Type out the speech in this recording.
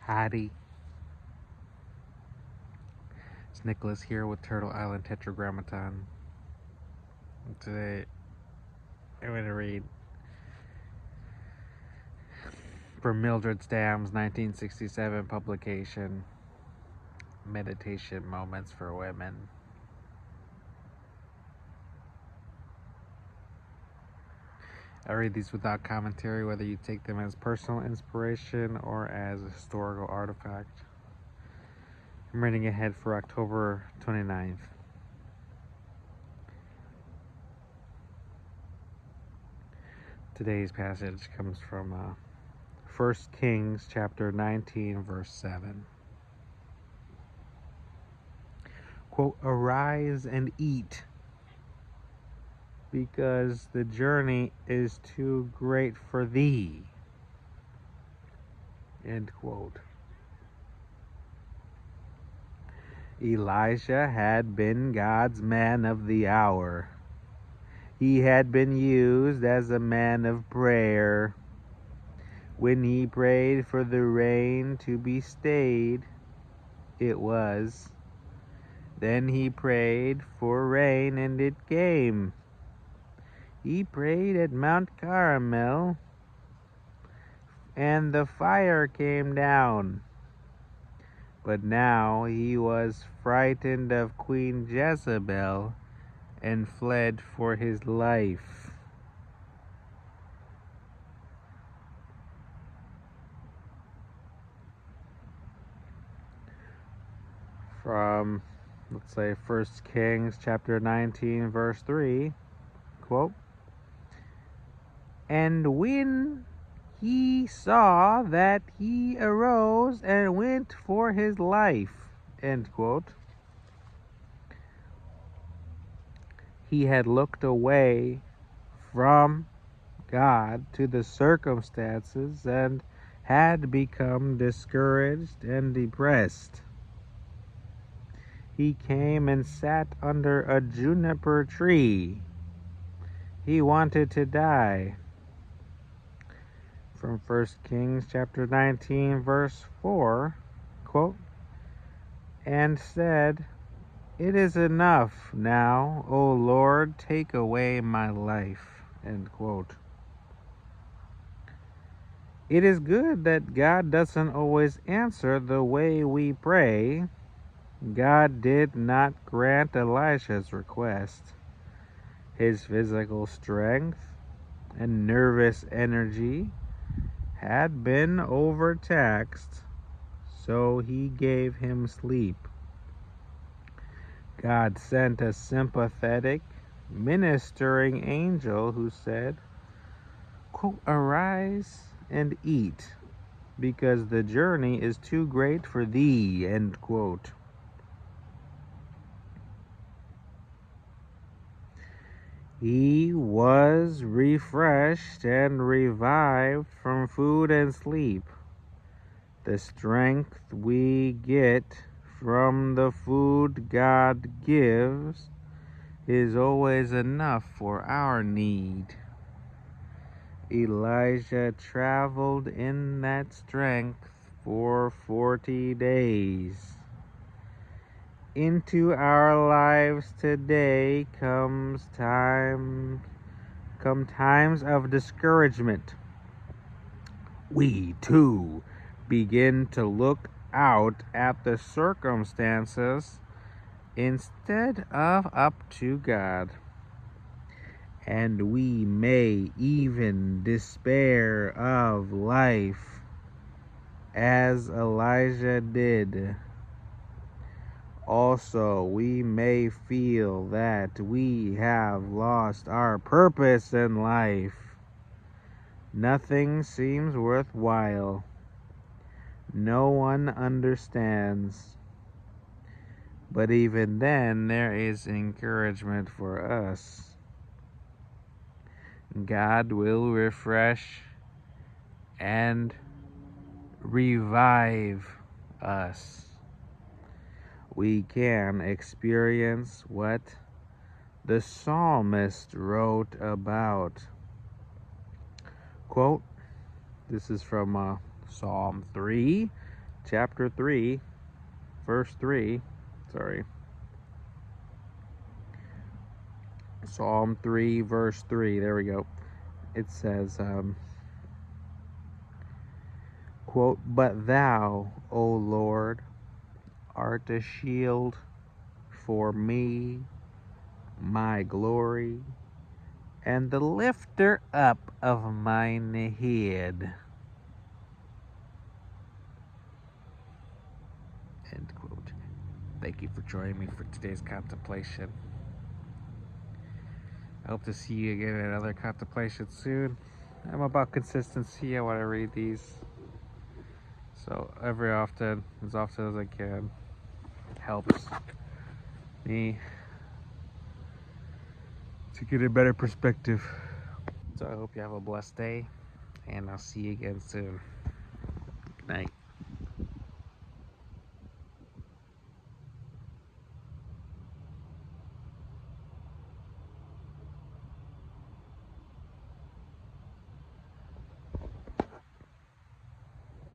Howdy. It's Nicholas here with Turtle Island Tetragrammaton. Today, I'm going to read from Mildred Stamm's 1967 publication, Meditation Moments for Women. I read these without commentary, whether you take them as personal inspiration or as a historical artifact. I'm reading ahead for October 29th. Today's passage comes from 1 Kings chapter 19, verse 7. Quote, "Arise and eat, because the journey is too great for thee." End quote. Elijah had been God's man of the hour. He had been used as a man of prayer. When he prayed for the rain to be stayed, it was. Then he prayed for rain, and it came. He prayed at Mount Carmel, and the fire came down. But now he was frightened of Queen Jezebel and fled for his life. From, let's say, 1 Kings chapter 19, verse 3, quote, "And when he saw that, he arose and went for his life." End quote. He had looked away from God to the circumstances and had become discouraged and depressed. He came and sat under a juniper tree. He wanted to die. From 1 Kings chapter 19, verse 4, quote, "And said, It is enough now, O Lord, take away my life." End quote. It is good that God doesn't always answer the way we pray. God did not grant Elijah's request. His physical strength and nervous energy had been overtaxed, so he gave him sleep. God sent a sympathetic, ministering angel who said, quote, "Arise and eat, because the journey is too great for thee." End quote. He was refreshed and revived from food and sleep. The strength we get from the food God gives is always enough for our need. Elijah traveled in that strength for 40 days. Into our lives today come times of discouragement. We too begin to look out at the circumstances instead of up to God. And we may even despair of life, as Elijah did. Also, we may feel that we have lost our purpose in life. Nothing seems worthwhile. No one understands. But even then, there is encouragement for us. God will refresh and revive us. We can experience what the psalmist wrote about. Quote, this is from Psalm 3, chapter 3, verse 3. Sorry. Psalm 3, verse 3. There we go. It says, quote, "But thou, O Lord, art a shield for me, my glory, and the lifter up of mine head." End quote. Thank you for joining me for today's contemplation. I hope to see you again in another contemplation soon. I'm about consistency. I want to read these. So every often, as often as I can, helps me to get a better perspective. So I hope you have a blessed day, and I'll see you again soon. Good night.